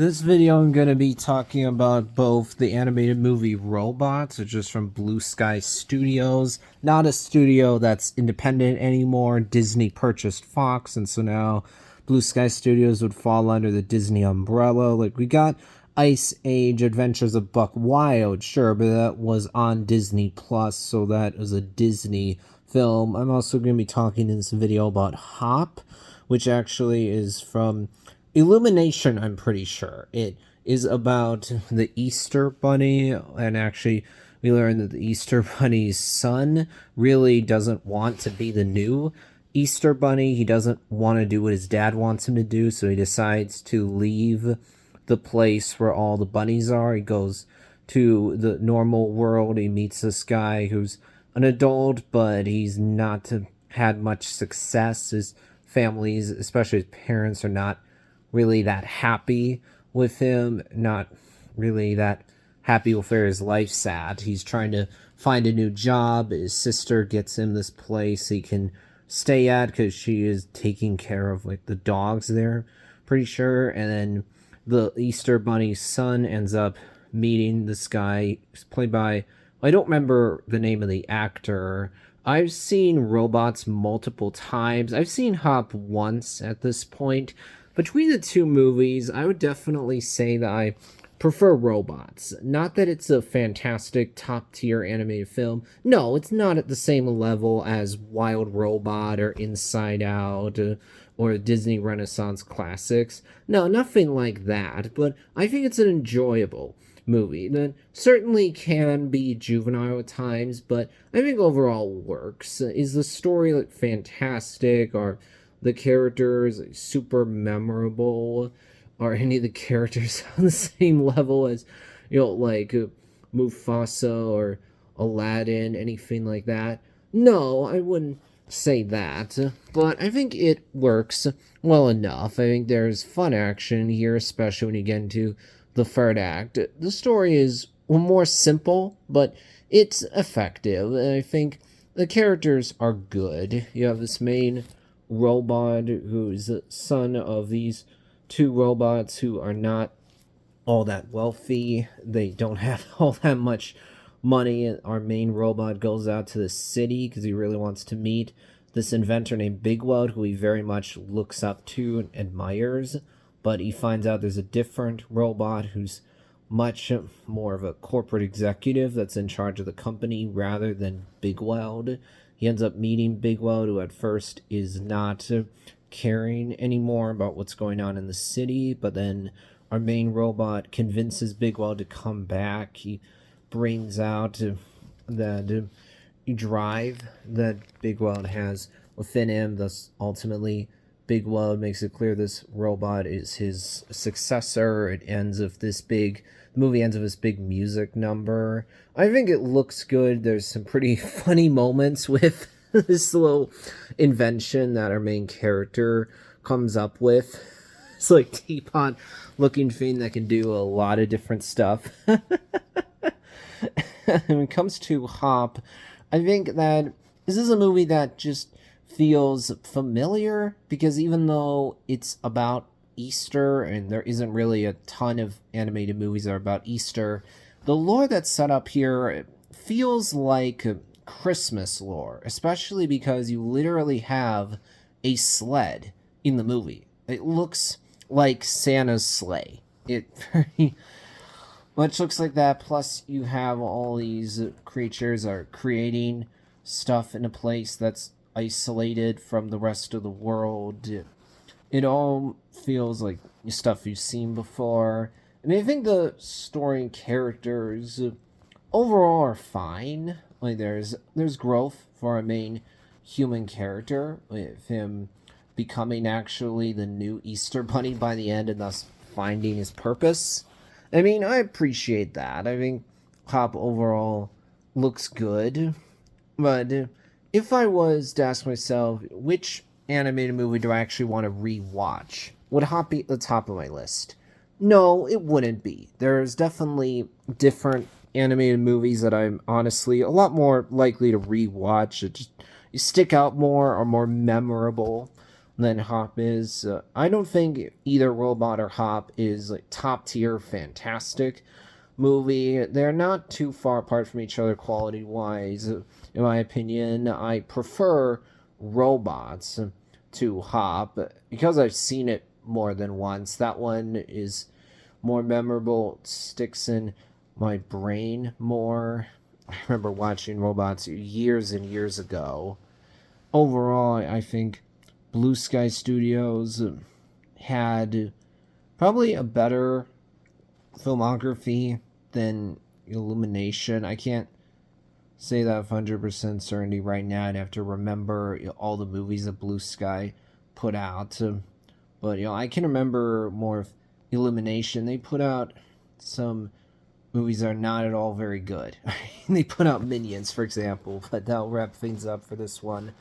This video I'm going to be talking about both the animated movie Robots, which is from Blue Sky Studios, not a studio that's independent anymore. Disney purchased Fox, and so now Blue Sky Studios would fall under the Disney umbrella. Like, we got Ice Age Adventures of Buck Wild, sure, but that was on Disney Plus, so that was a Disney film. I'm also going to be talking in this video about Hop, which actually is from Illumination, I'm pretty sure. It is about the Easter Bunny, and actually, we learn that the Easter Bunny's son really doesn't want to be the new Easter Bunny. He doesn't want to do what his dad wants him to do, so he decides to leave the place where all the bunnies are. He goes to the normal world. He meets this guy who's an adult, but he's not had much success. His families, especially his parents, are not really that happy with him, not really that happy with where his life's at. He's trying to find a new job. His sister gets him this place he can stay at because she is taking care of like the dogs there, pretty sure. And then the Easter Bunny's son ends up meeting this guy played by, I don't remember the name of the actor. I've seen Robots multiple times. I've seen Hop once at this point. Between the two movies, I would definitely say that I prefer Robots. Not that it's a fantastic top-tier animated film. No, it's not at the same level as Wild Robot or Inside Out or Disney Renaissance classics. No, nothing like that, but I think it's an enjoyable movie that certainly can be juvenile at times, but I think overall works. Is the story like fantastic, or the characters super memorable? Are any of the characters on the same level as, like Mufasa or Aladdin, anything like that? No, I wouldn't say that, but I think it works well enough. I think there's fun action here, especially when you get into the third act. The story is more simple, but it's effective, and I think the characters are good. You have this main robot who's the son of these two robots who are not all that wealthy. They don't have all that much money. Our main robot goes out to the city because he really wants to meet this inventor named Big Weld, who he very much looks up to and admires. But he finds out there's a different robot who's much more of a corporate executive that's in charge of the company rather than Big Weld. He ends up meeting Big Weld, who at first is not caring anymore about what's going on in the city, but then our main robot convinces Big Weld to come back. He brings out that drive that Big Weld has within him, thus ultimately Big Weld makes it clear this robot is his successor. The movie ends with this big music number. I think it looks good. There's some pretty funny moments with this little invention that our main character comes up with. It's like teapot looking thing that can do a lot of different stuff. When it comes to Hop, I think that this is a movie that just feels familiar, because even though it's about Easter and there isn't really a ton of animated movies that are about Easter, the lore that's set up here feels like Christmas lore, especially because you literally have a sled in the movie. It looks like Santa's sleigh. It very much looks like that. Plus, you have all these creatures are creating stuff in a place that's isolated from the rest of the world. It all feels like stuff you've seen before. And I think the story and characters overall are fine. Like there's growth for our main human character, with him becoming actually the new Easter Bunny by the end and thus finding his purpose. I mean, I appreciate that. I think Hop overall looks good. But if I was to ask myself, which animated movie do I actually want to rewatch, would Hop be at the top of my list? No, it wouldn't be. There's definitely different animated movies that I'm honestly a lot more likely to rewatch. It just you stick out more, or more memorable. than Hop is. I don't think either Robot or Hop is like top tier fantastic movie. They're not too far apart from each other quality wise. In my opinion, I prefer Robots to Hop because I've seen it more than once. That one is more memorable, sticks in my brain more. I remember watching Robots years and years ago. Overall, I think Blue Sky Studios had probably a better filmography than Illumination. I can't say that with 100% certainty right now. I'd have to remember all the movies that Blue Sky put out. But, I can remember more of Illumination. They put out some movies that are not at all very good. They put out Minions, for example, but that'll wrap things up for this one.